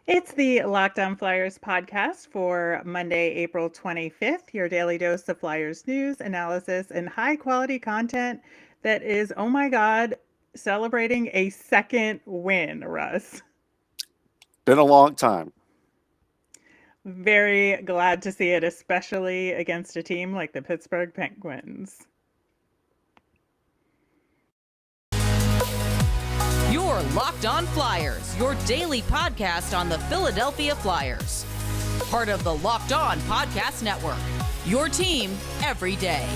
It's the Locked On Flyers podcast for Monday, April 25th, your daily dose of Flyers news, analysis, and high quality content that is, oh my God, celebrating a second win, Russ. Been a long time. Very glad to see it, especially against a team like the Pittsburgh Penguins. Your Locked On Flyers, your daily podcast on the Philadelphia Flyers. Part of the Locked On Podcast Network. Your team every day.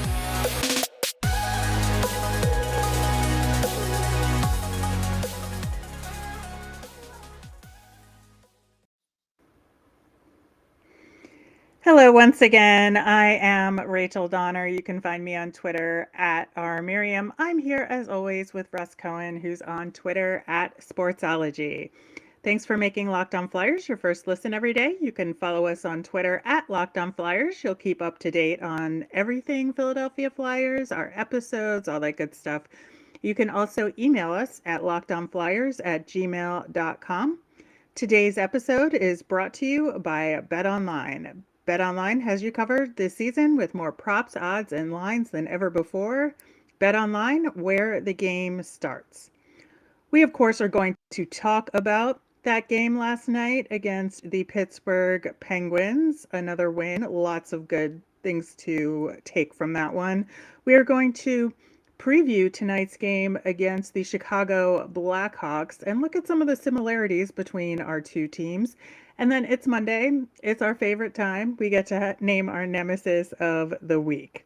Hello, once again. I am Rachel Donner. You can find me on Twitter at rmiriam. I'm here as always with Russ Cohen, who's on Twitter at Sportsology. Thanks for making Locked On Flyers your first listen every day. You can follow us on Twitter at Locked On Flyers. You'll keep up to date on everything Philadelphia Flyers, our episodes, all that good stuff. You can also email us at lockedonflyers@gmail.com. Today's episode is brought to you by BetOnline. BetOnline has you covered this season with more props, odds, and lines than ever before. BetOnline, where the game starts. We, of course, are going to talk about that game last night against the Pittsburgh Penguins. Another win. Lots of good things to take from that one. We are going to preview tonight's game against the Chicago Blackhawks and look at some of the similarities between our two teams. And then it's Monday. It's our favorite time. We get to name our nemesis of the week.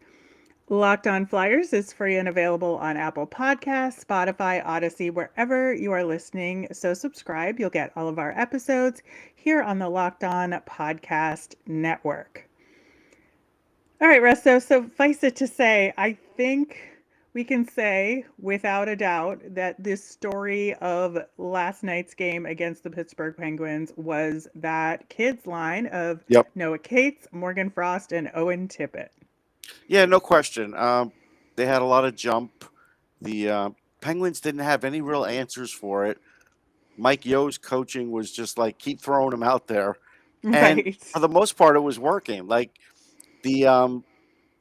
Locked On Flyers is free and available on Apple Podcasts, Spotify, Odyssey, wherever you are listening. So subscribe. You'll get all of our episodes here on the Locked On Podcast Network. All right, Russ. So suffice it to say, I think we can say without a doubt that this story of last night's game against the Pittsburgh Penguins was that kids line of Yep. Noah Cates, Morgan Frost, and Owen Tippett. Yeah, no question. They had a lot of jump. The Penguins didn't have any real answers for it. Mike Yo's coaching was just like keep throwing them out there, and Right. for the most part, it was working. Like the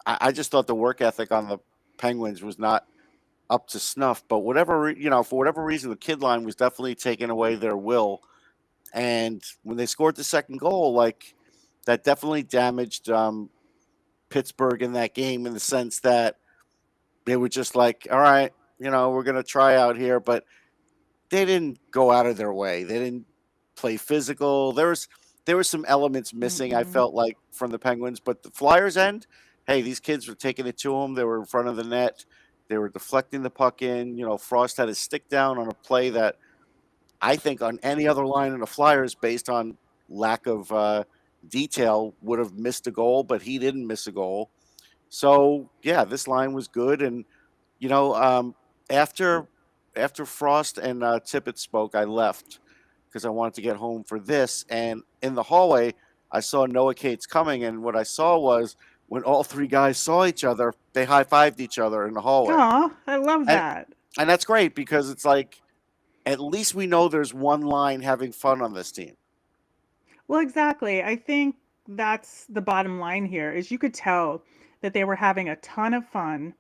I just thought the work ethic on the Penguins was not up to snuff. But for whatever reason, the kid line was definitely taking away their will. And when they scored the second goal, like that definitely damaged Pittsburgh in that game in the sense that they were just like, all right, we're going to try out here. But they didn't go out of their way. They didn't play physical. There were some elements missing, I Mm-mm. felt like, from the Penguins. But the Flyers' end, hey, these kids were taking it to them. They were in front of the net. They were deflecting the puck in. Frost had his stick down on a play that I think on any other line in the Flyers, based on lack of detail, would have missed a goal, but he didn't miss a goal. So yeah, this line was good, and you know, um, after after Frost and Tippett spoke, I left because I wanted to get home for this. And in the hallway, I saw Noah Cates coming, and what I saw was when all three guys saw each other, they high fived each other in the hallway, Aw, I love and that. and that's great because it's like at least we know there's one line having fun on this team. Well, exactly. I think that's the bottom line here is you could tell that they were having a ton of fun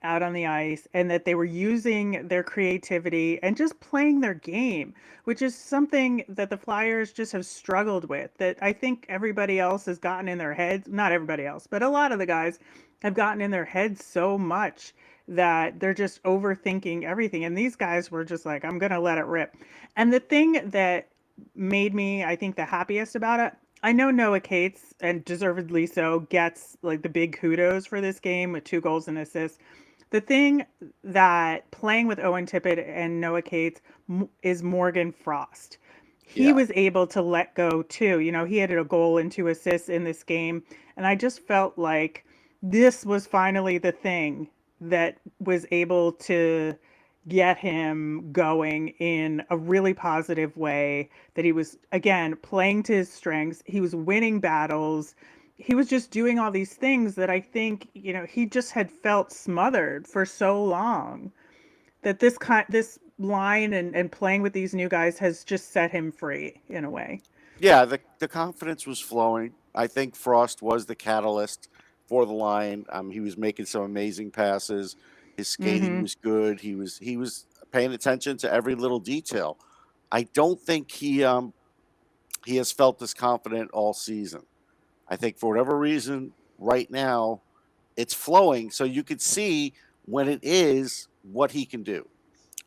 out on the ice and that they were using their creativity and just playing their game, which is something that the Flyers just have struggled with. That I think everybody else has gotten in their heads, not everybody else, but a lot of the guys have gotten in their heads so much that they're just overthinking everything. And these guys were just like, I'm going to let it rip. And the thing that made me, I think, the happiest about it. I know Noah Cates, and deservedly so, gets like the big kudos for this game with 2 goals and assists. The thing that playing with Owen Tippett and Noah Cates is Morgan Frost. He Yeah. was able to let go too. He had a goal and 2 assists in this game. And I just felt like this was finally the thing that was able to get him going in a really positive way, that he was again playing to his strengths, he was winning battles, he was just doing all these things that I think he just had felt smothered for so long, that this line and playing with these new guys has just set him free in a way. Yeah, the confidence was flowing. I think Frost was the catalyst for the line. He was making some amazing passes. His skating Mm-hmm. was good. He was paying attention to every little detail. I don't think he has felt this confident all season. I think for whatever reason, right now, it's flowing. So you could see when it is what he can do.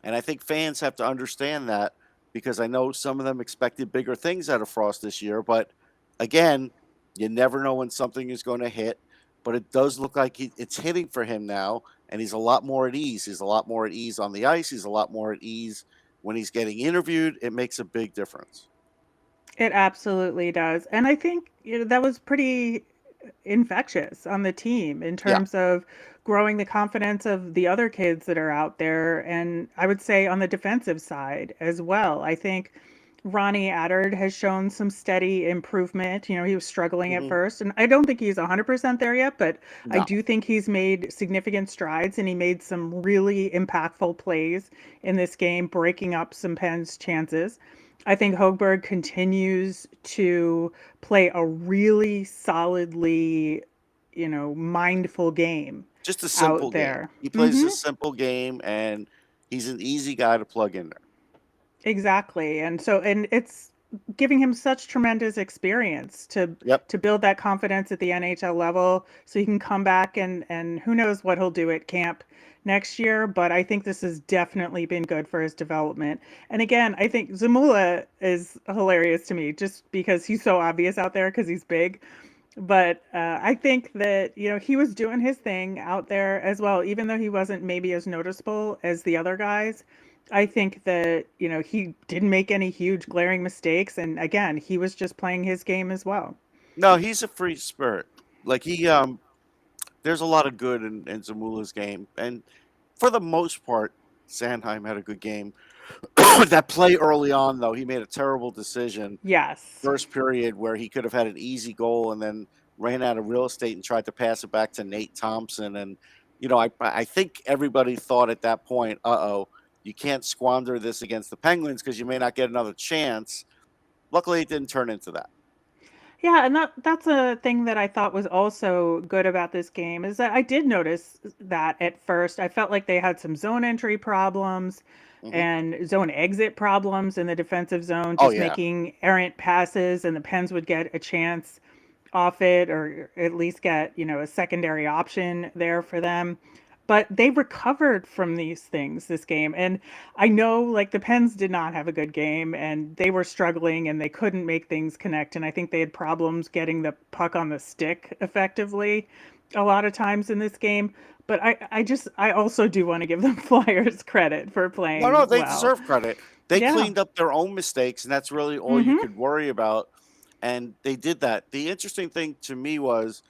And I think fans have to understand that because I know some of them expected bigger things out of Frost this year. But again, you never know when something is going to hit. But it does look like it's hitting for him now. And he's a lot more at ease. He's a lot more at ease on the ice. He's a lot more at ease when he's getting interviewed. It makes a big difference. It absolutely does. And I think that was pretty infectious on the team in Yeah. terms of growing the confidence of the other kids that are out there. And I would say on the defensive side as well. I think Ronnie Attard has shown some steady improvement. He was struggling at Hmm. first, and I don't think he's 100% there yet, but I No. do think he's made significant strides and he made some really impactful plays in this game, breaking up some Penn's chances. I think Hogberg continues to play a really solidly, mindful game Just a out simple game. there. He plays Hmm. a simple game, and he's an easy guy to plug in there. Exactly. And it's giving him such tremendous experience to Yep. build that confidence at the NHL level so he can come back and who knows what he'll do at camp next year, but I think this has definitely been good for his development. And again, I think Zamula is hilarious to me just because he's so obvious out there because he's big. But I think that, he was doing his thing out there as well, even though he wasn't maybe as noticeable as the other guys. I think that, he didn't make any huge glaring mistakes. And again, he was just playing his game as well. No, he's a free spirit. Like there's a lot of good in Zamula's game, and for the most part, Sandheim had a good game. That play early on, though, he made a terrible decision Yes, first period where he could have had an easy goal and then ran out of real estate and tried to pass it back to Nate Thompson. And I think everybody thought at that point, you can't squander this against the Penguins because you may not get another chance. Luckily, it didn't turn into that. yeah, and that's a thing that I thought was also good about this game is that I did notice that at first I felt like they had some zone entry problems Hmm. and zone exit problems in the defensive zone, Oh just yeah. making errant passes, and the Pens would get a chance off it or at least get, a secondary option there for them. But they recovered from these things this game. And I know like the Pens did not have a good game and they were struggling and they couldn't make things connect. And I think they had problems getting the puck on the stick effectively a lot of times in this game. But I also do want to give them Flyers credit for No, playing they well. deserve credit. They Yeah. cleaned up their own mistakes, and that's really all you Mm-hmm. could worry about. And they did that. The interesting thing to me was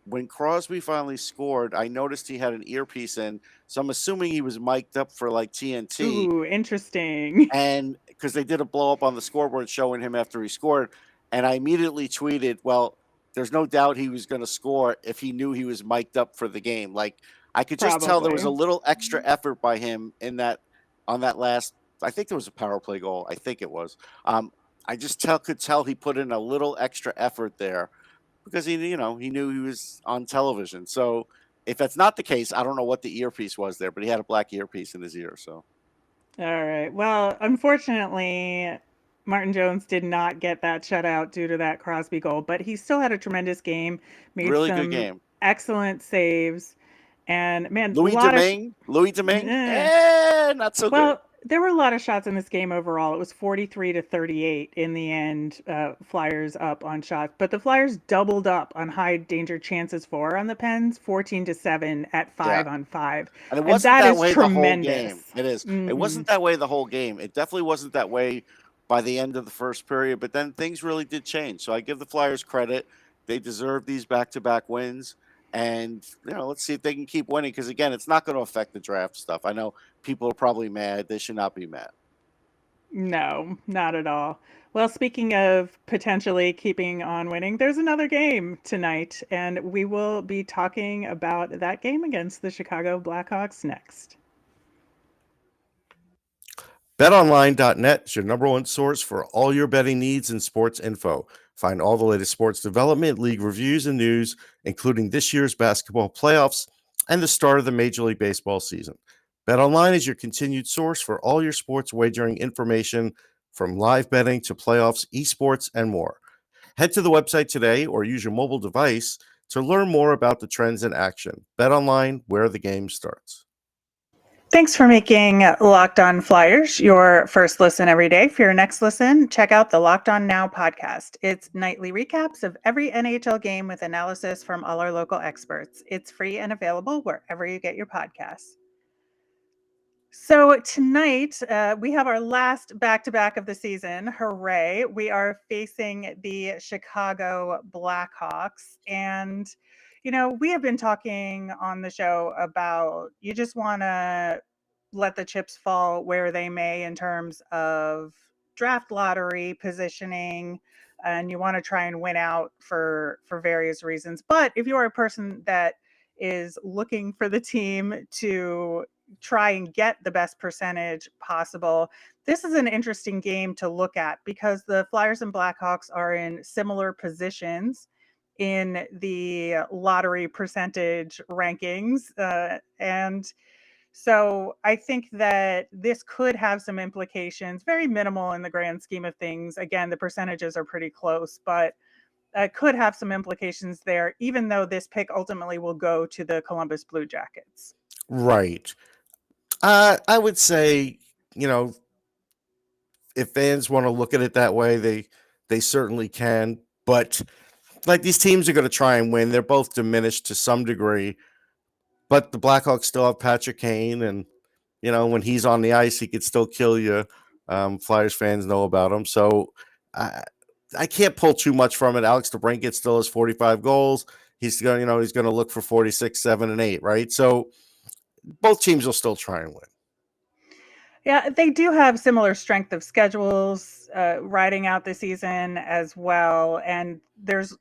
when Crosby finally scored, I noticed he had an earpiece in. So I'm assuming he was mic'd up for like TNT. Ooh, interesting. And because they did a blow up on the scoreboard showing him after he scored. And I immediately tweeted, well, there's no doubt he was going to score if he knew he was mic'd up for the game. Like I could just tell there was a Probably. little extra effort by him in that on that last. I think there was a power play goal. I think it was. I just could tell he put in a little extra effort there because he knew he was on television. So if that's not the case, I don't know what the earpiece was there, but he had a black earpiece in his ear. So All right. Well, unfortunately, Martin Jones did not get that shutout due to that Crosby goal, but he still had a tremendous game, made really good some game. excellent saves, and man, a Louis lot of Domingue, Louis Domingue, eh. not so good. Well, there were a lot of shots in this game overall. It was 43 to 38 in the end. Flyers up on shots, but the Flyers doubled up on high danger chances for on the Pens, 14 to 7 at Yeah, 5-on-5, and it and wasn't that that is way the whole game. tremendous. It is. It Hmm. wasn't that way the whole game. It definitely wasn't that way by the end of the first period. But then things really did change. So I give the Flyers credit. They deserve these back-to-back wins. And let's see if they can keep winning. Because again, it's not going to affect the draft stuff. I know people are probably mad. They should not be mad. No, not at all. Well, speaking of potentially keeping on winning, there's another game tonight, and we will be talking about that game against the Chicago Blackhawks next. BetOnline.net is your number one source for all your betting needs and sports info. Find all the latest sports development, league reviews, and news, including this year's basketball playoffs and the start of the Major League Baseball season. BetOnline is your continued source for all your sports wagering information, from live betting to playoffs, esports, and more. Head to the website today or use your mobile device to learn more about the trends in action. BetOnline, where the game starts. Thanks for making Locked On Flyers your first listen every day. For your next listen, check out the Locked On Now podcast. It's nightly recaps of every NHL game with analysis from all our local experts. It's free and available wherever you get your podcasts. So tonight, we have our last back-to-back of the season. Hooray. We are facing the Chicago Blackhawks. And, we have been talking on the show about you just want to let the chips fall where they may in terms of draft lottery positioning, and you want to try and win out for various reasons. But if you are a person that is looking for the team to try and get the best percentage possible, this is an interesting game to look at because the Flyers and Blackhawks are in similar positions in the lottery percentage rankings. And so I think that this could have some implications, very minimal in the grand scheme of things. Again, the percentages are pretty close, but could have some implications there, even though this pick ultimately will go to the Columbus Blue Jackets. Right. I would say, if fans want to look at it that way, they certainly can. But like, these teams are going to try and win. They're both diminished to some degree, but the Blackhawks still have Patrick Kane, and when he's on the ice, he could still kill you. Flyers fans know about him, so I can't pull too much from it. Alex DeBrincat still has 45 goals. He's going to look for 46, 7, and 8, right? So both teams will still try and win. Yeah, they do have similar strength of schedules riding out the season as well. And there's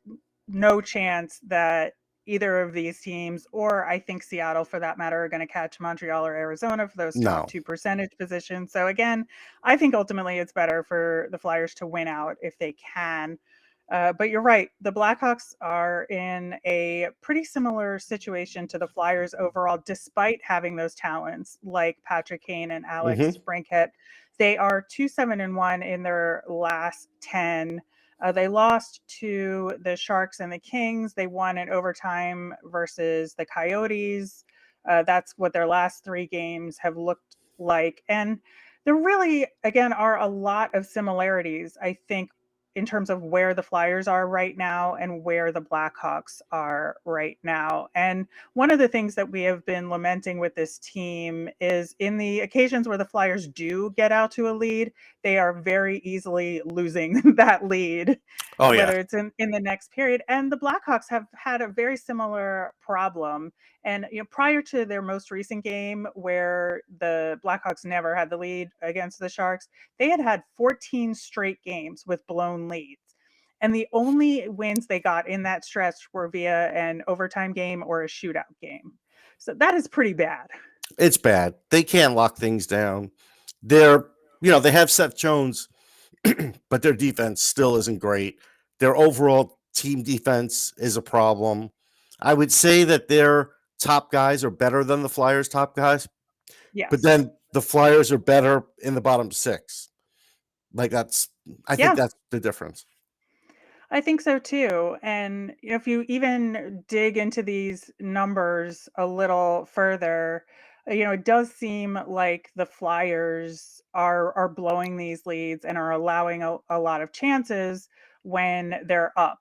no chance that either of these teams, or I think Seattle for that matter, are going to catch Montreal or Arizona for those top 2 percentage positions. So again, I think ultimately it's better for the Flyers to win out if they can. But you're right. The Blackhawks are in a pretty similar situation to the Flyers overall, despite having those talents like Patrick Kane and Alex DeBrincat. They are 2-7-1 in their last 10. They lost to the Sharks and the Kings. They won in overtime versus the Coyotes. That's what their last 3 games have looked like. And there really, again, are a lot of similarities, I think, in terms of where the Flyers are right now and where the Blackhawks are right now. And one of the things that we have been lamenting with this team is in the occasions where the Flyers do get out to a lead, they are very easily losing that lead, whether it's in the next period. And the Blackhawks have had a very similar problem. And prior to their most recent game where the Blackhawks never had the lead against the Sharks, they had 14 straight games with blown leads. And the only wins they got in that stretch were via an overtime game or a shootout game. So that is pretty bad. It's bad. They can't lock things down. They have Seth Jones, but their defense still isn't great. Their overall team defense is a problem. I would say that their top guys are better than the Flyers' top guys. Yes. But then the Flyers are better in the bottom 6. I think that's the difference. I think so too. And if you even dig into these numbers a little further, it does seem like the Flyers are blowing these leads and are allowing a lot of chances when they're up.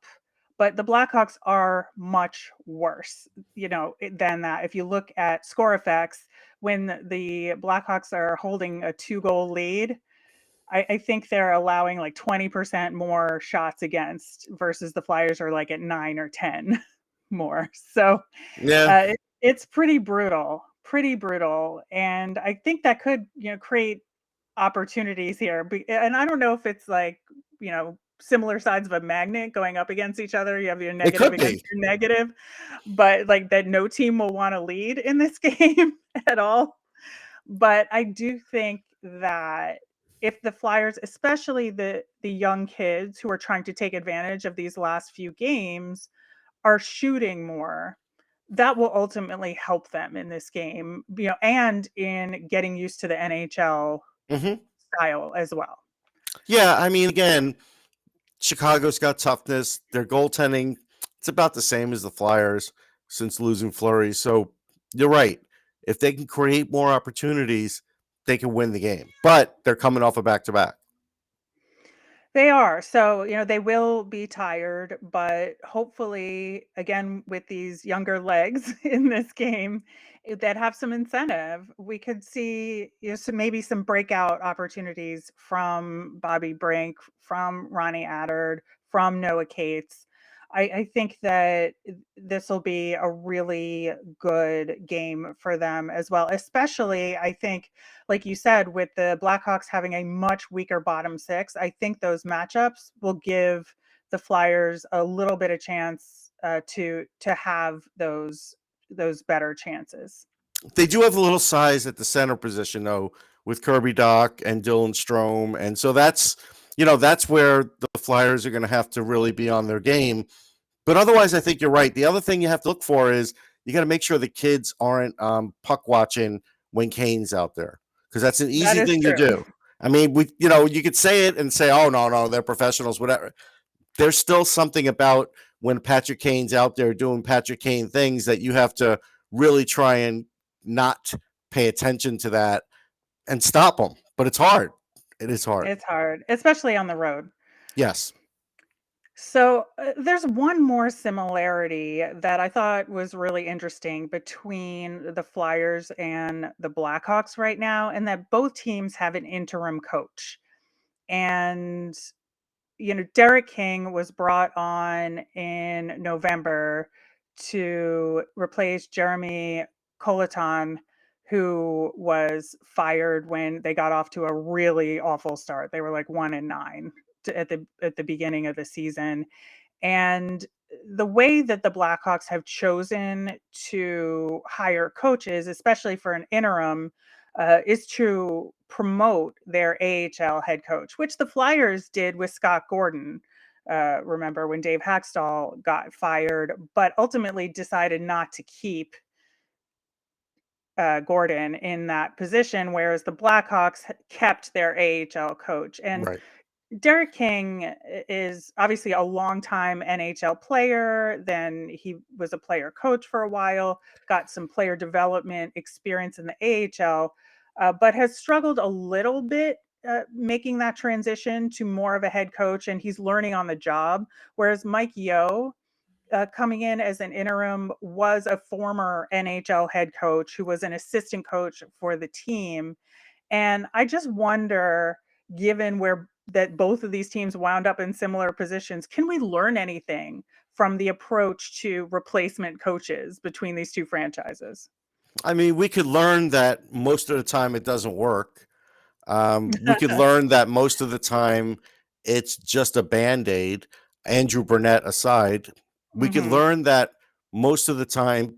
But the Blackhawks are much worse, than that. If you look at score effects, when the Blackhawks are holding a 2-goal lead, I think they're allowing like 20% more shots against versus the Flyers are like at 9 or 10 more. So it's pretty brutal. And I think that could, create opportunities here. And I don't know if it's like, similar sides of a magnet going up against each other. You have your negative against your negative, but like that no team will want to lead in this game at all. But I do think that if the Flyers, especially the young kids who are trying to take advantage of these last few games, are shooting more, that will ultimately help them in this game, and in getting used to the NHL Hmm. style as well. Yeah, I mean, again, Chicago's got toughness. Their goaltending, it's about the same as the Flyers since losing Fleury. So you're right. If they can create more opportunities, they can win the game. But they're coming off a back-to-back. They are. So, they will be tired, but hopefully, again, with these younger legs in this game that have some incentive, we could see maybe some breakout opportunities from Bobby Brink, from Ronnie Attard, from Noah Cates. I think that this will be a really good game for them as well, especially, I think, like you said, with the Blackhawks having a much weaker bottom six, I think those matchups will give the Flyers a little bit of chance to have those better chances. They do have a little size at the center position, though, with Kirby Doc and Dylan Strome. And so that's where the Flyers are going to have to really be on their game. But otherwise, I think you're right. The other thing you have to look for is you got to make sure the kids aren't puck watching when Kane's out there, because that's an That easy is thing to true. do. I mean, you could say it and say, "Oh no, they're professionals," whatever. There's still something about when Patrick Kane's out there doing Patrick Kane things that you have to really try and not pay attention to that and stop him. But it's hard. It is hard. It's hard, especially on the road. Yes. So there's one more similarity that I thought was really interesting between the Flyers and the Blackhawks right now, and that both teams have an interim coach. And, Derek King was brought on in November to replace Jeremy Colleton, who was fired when they got off to a really awful start. They were like 1-9 at the beginning of the season. And the way that the Blackhawks have chosen to hire coaches, especially for an interim, is to promote their AHL head coach, which the Flyers did with Scott Gordon. Remember when Dave Haxtell got fired, but ultimately decided not to keep Gordon in that position, whereas the Blackhawks kept their AHL coach. And Right. Derek King is obviously a longtime NHL player. Then he was a player coach for a while, got some player development experience in the AHL, but has struggled a little bit making that transition to more of a head coach, and he's learning on the job. Whereas Mike Yeo, coming in as an interim, was a former NHL head coach who was an assistant coach for the team. And I just wonder, given where that both of these teams wound up in similar positions, can we learn anything from the approach to replacement coaches between these two franchises? I mean, we could learn that most of the time it doesn't work. We could learn that most of the time it's just a Band-Aid, Andrew Burnett aside. We could Hmm. learn that most of the time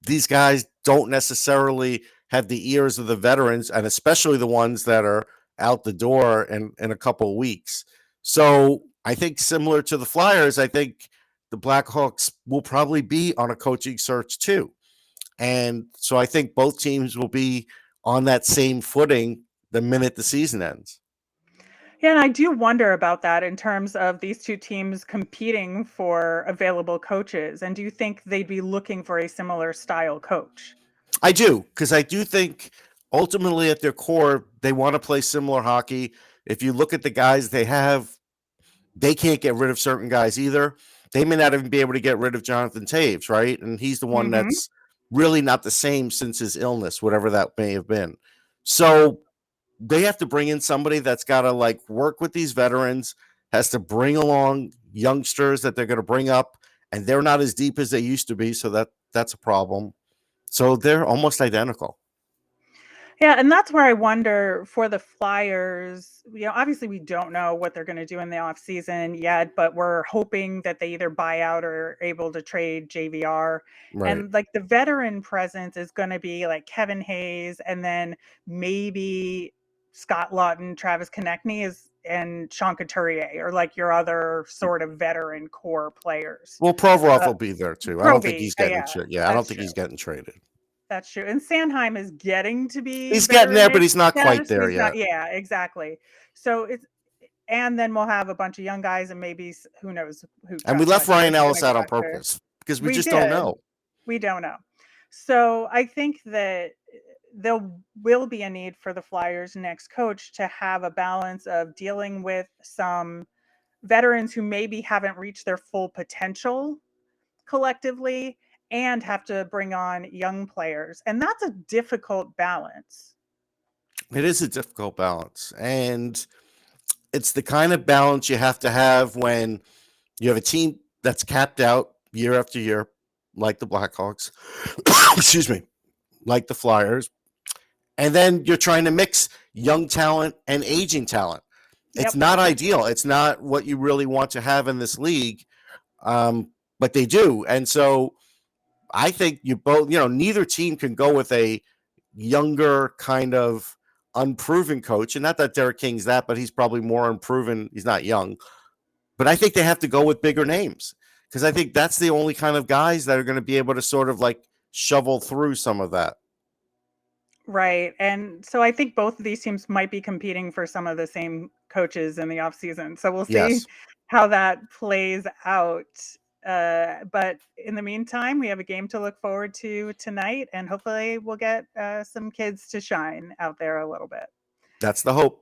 these guys don't necessarily have the ears of the veterans, and especially the ones that are out the door in a couple of weeks. So I think similar to the Flyers, I think the Blackhawks will probably be on a coaching search too. And so I think both teams will be on that same footing the minute the season ends. Yeah, and I do wonder about that in terms of these two teams competing for available coaches. And do you think they'd be looking for a similar style coach? I do, because I do think ultimately at their core, they want to play similar hockey. If you look at the guys they have, they can't get rid of certain guys either. They may not even be able to get rid of Jonathan Taves, right? And he's the one Hmm. that's really not the same since his illness, whatever that may have been. So they have to bring in somebody that's got to like work with these veterans, has to bring along youngsters that they're going to bring up, and they're not as deep as they used to be. So that's a problem. So they're almost identical. Yeah, and that's where I wonder for the Flyers, obviously we don't know what they're going to do in the offseason yet, but we're hoping that they either buy out or are able to trade JVR. Right. And like the veteran presence is going to be like Kevin Hayes and then maybe Scott Lawton, Travis Konechny and Sean Couturier are like your other sort of veteran core players. Well, Provorov will be there too. I don't think Proby, he's getting yeah, yeah, I don't that's think true. he's getting traded. That's true. And Sanheim is getting to be He's getting there, but veteran-ish he's not quite status, but there he's yet. not. Yeah, exactly. So and then we'll have a bunch of young guys and maybe who knows who. And we left Chuck Fletcher Ryan is gonna Ellis go out on after. purpose because we We just don't did. know. We don't know. So I think that there will be a need for the Flyers' next coach to have a balance of dealing with some veterans who maybe haven't reached their full potential collectively and have to bring on young players. And that's a difficult balance. It is a difficult balance. And it's the kind of balance you have to have when you have a team that's capped out year after year, like the Blackhawks, excuse me, like the Flyers. And then you're trying to mix young talent and aging talent. It's not ideal. It's not what you really want to have in this league, but they do. And so I think you both, neither team can go with a younger kind of unproven coach. And not that Derek King's that, but he's probably more unproven. He's not young. But I think they have to go with bigger names because I think that's the only kind of guys that are going to be able to sort of like shovel through some of that. Right. And so I think both of these teams might be competing for some of the same coaches in the offseason. So we'll see how that plays out. But in the meantime, we have a game to look forward to tonight, and hopefully we'll get some kids to shine out there a little bit. That's the hope.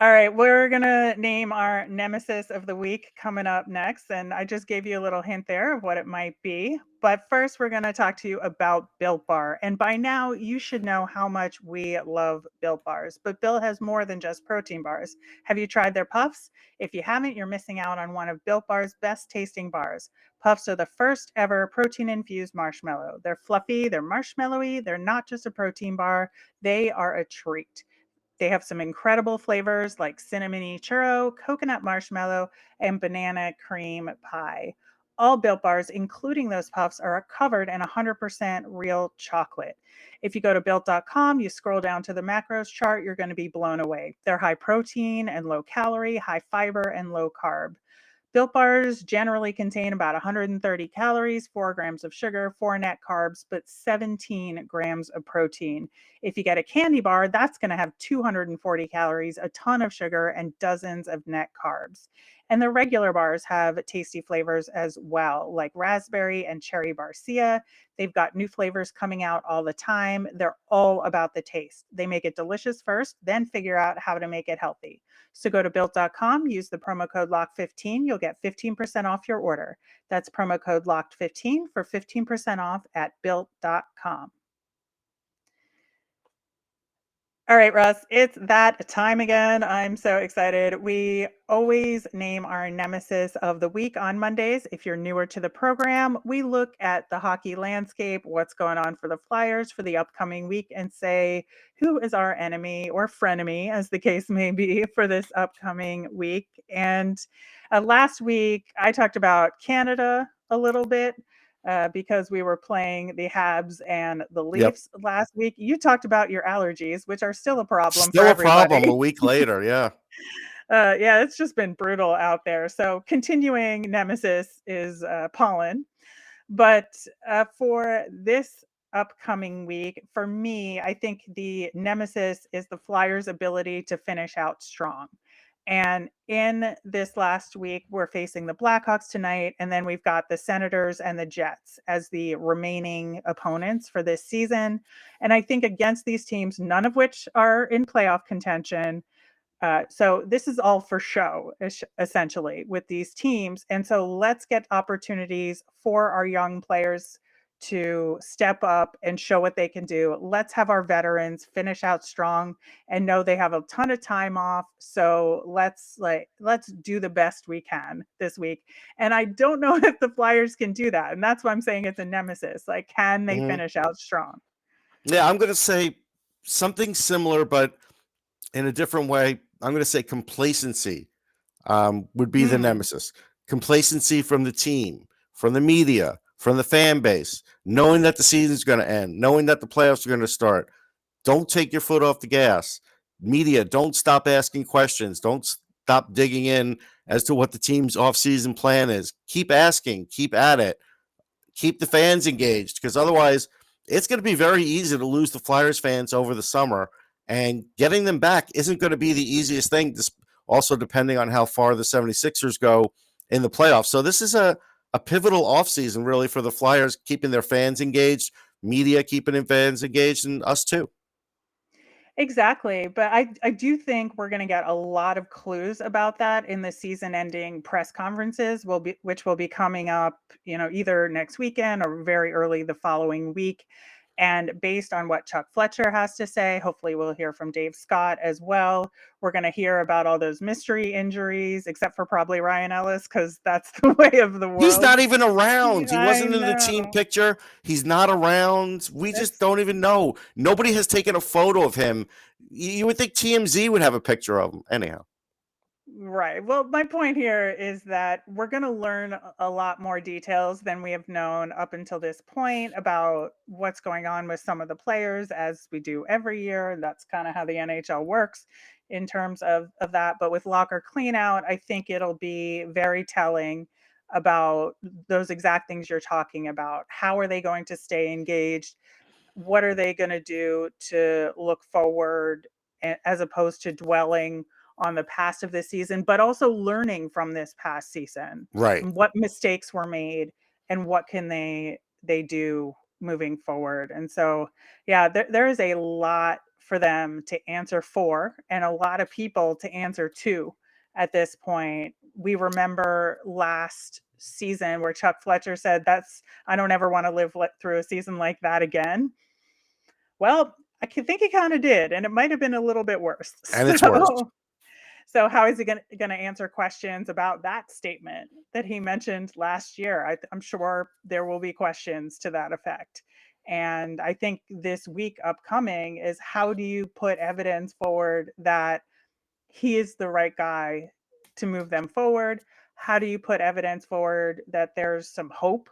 All right, we're going to name our Nemesis of the week coming up next. And I just gave you a little hint there of what it might be. But first, we're going to talk to you about Built Bar. And by now, you should know how much we love Built Bars. But Built has more than just protein bars. Have you tried their Puffs? If you haven't, you're missing out on one of Built Bar's best tasting bars. Puffs are the first ever protein-infused marshmallow. They're fluffy, they're marshmallowy, they're not just a protein bar, they are a treat. They have some incredible flavors like cinnamony churro, coconut marshmallow, and banana cream pie. All Built Bars, including those puffs, are covered in 100% real chocolate. If you go to built.com, you scroll down to the macros chart, you're going to be blown away. They're high protein and low calorie, high fiber and low carb. Built Bars generally contain about 130 calories, 4 grams of sugar, 4 net carbs, but 17 grams of protein. If you get a candy bar, that's going to have 240 calories, a ton of sugar, and dozens of net carbs. And the regular bars have tasty flavors as well, like raspberry and cherry barcia. They've got new flavors coming out all the time. They're all about the taste. They make it delicious first, then figure out how to make it healthy. So go to built.com, use the promo code LOCK15. You'll get 15% off your order. That's promo code LOCKed15 for 15% off at built.com. All right, Russ, it's that time again. I'm so excited. We always name our Nemesis of the week on Mondays. If you're newer to the program, we look at the hockey landscape, what's going on for the Flyers for the upcoming week, and say, who is our enemy or frenemy, as the case may be, for this upcoming week. And last week, I talked about Canada a little bit. Because we were playing the Habs and the Leafs last week. You talked about your allergies, which are still a problem for everybody. Problem a week later, yeah. Yeah, it's just been brutal out there. So continuing Nemesis is pollen. But for this upcoming week, for me, I think the Nemesis is the Flyers' ability to finish out strong. And in this last week, we're facing the Blackhawks tonight, and then we've got the Senators and the Jets as the remaining opponents for this season. And I think against these teams, none of which are in playoff contention. So this is all for show, essentially, with these teams. And so let's get opportunities for our young players to step up and show what they can do. Let's have our veterans finish out strong and know they have a ton of time off. So let's do the best we can this week. And I don't know if the Flyers can do that. And that's why I'm saying it's a nemesis. Like, can they finish out strong? Yeah, I'm going to say something similar, but in a different way. I'm going to say complacency would be the nemesis. Complacency from the team, from the media, from the fan base, knowing that the season's going to end, knowing that the playoffs are going to start. Don't take your foot off the gas. media, don't stop asking questions. Don't stop digging in as to what the team's offseason plan is. Keep asking, keep at it, keep the fans engaged, because otherwise it's going to be very easy to lose the Flyers fans over the summer, and getting them back isn't going to be the easiest thing, also depending on how far the 76ers go in the playoffs. So this is a pivotal offseason really for the Flyers, keeping their fans engaged, media keeping their fans engaged, and us too. Exactly. But I do think we're going to get a lot of clues about that in the season ending press conferences which will be coming up, either next weekend or very early the following week. And based on what Chuck Fletcher has to say, hopefully we'll hear from Dave Scott as well. We're going to hear about all those mystery injuries, except for probably Ryan Ellis, because that's the way of the world. He's not even around. He wasn't in the know. team picture. He's not around. We just don't even know. Nobody has taken a photo of him. You would think TMZ would have a picture of him. Anyhow. Right. Well, my point here is that we're going to learn a lot more details than we have known up until this point about what's going on with some of the players, as we do every year. And that's kind of how the NHL works in terms of that. But with locker cleanout, I think it'll be very telling about those exact things you're talking about. How are they going to stay engaged? What are they going to do to look forward, as opposed to dwelling on the past of this season, but also learning from this past season, right? What mistakes were made and what can they do moving forward. And so, yeah, there is a lot for them to answer for, and a lot of people to answer to at this point. We remember last season where Chuck Fletcher said, I don't ever want to live through a season like that again. Well, I think he kind of did, and it might have been a little bit worse. And it's worse. So how is he going to answer questions about that statement that he mentioned last year? I'm sure there will be questions to that effect. And I think this week upcoming is, how do you put evidence forward that he is the right guy to move them forward? How do you put evidence forward that there's some hope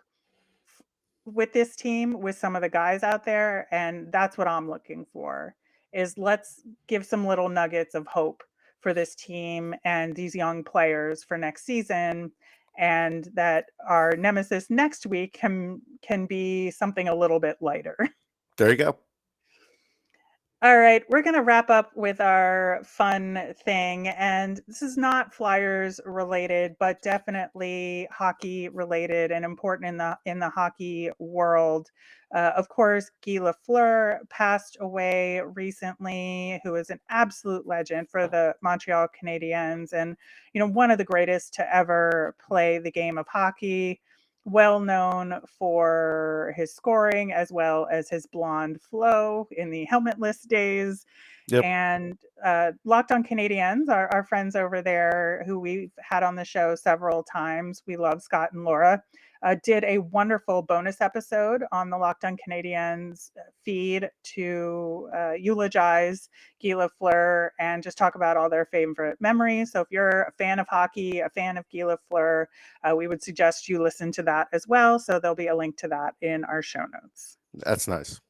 with this team, with some of the guys out there? And that's what I'm looking for, is let's give some little nuggets of hope for this team and these young players for next season, and that our nemesis next week can be something a little bit lighter. There you go. All right, we're going to wrap up with our fun thing, and this is not Flyers related, but definitely hockey related and important in the hockey world. Of course, Guy Lafleur passed away recently, who is an absolute legend for the Montreal Canadiens, and one of the greatest to ever play the game of hockey. Well known for his scoring as well as his blonde flow in the helmetless days. Yep. And Locked On Canadiens, our friends over there who we've had on the show several times, we love Scott and Laura, did a wonderful bonus episode on the Locked On Canadiens feed to eulogize Guy Lafleur and just talk about all their favorite memories. So if you're a fan of hockey, a fan of Guy Lafleur, we would suggest you listen to that as well. So there'll be a link to that in our show notes. That's nice.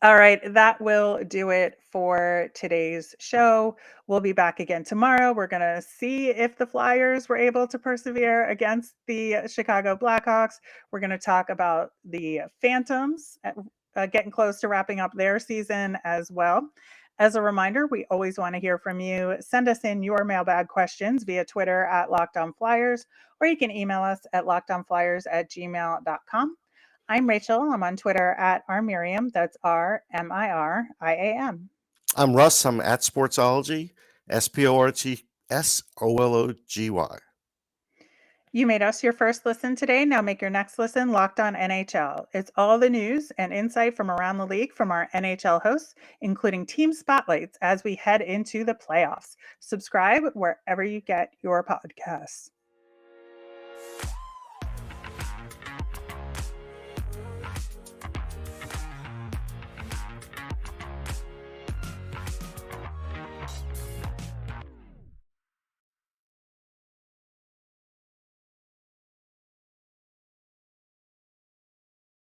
All right, that will do it for today's show. We'll be back again tomorrow. We're going to see if the Flyers were able to persevere against the Chicago Blackhawks. We're going to talk about the Phantoms getting close to wrapping up their season as well. As a reminder, we always want to hear from you. Send us in your mailbag questions via Twitter at LockedOnFlyers, or you can email us at lockedonflyers@gmail.com. I'm Rachel. I'm on Twitter at rmiriam. That's RMIRIAM. I'm Russ. I'm at Sportsology, SPORTSOLOGY. You made us your first listen today. Now make your next listen Locked On NHL. It's all the news and insight from around the league from our NHL hosts, including team spotlights as we head into the playoffs. Subscribe wherever you get your podcasts.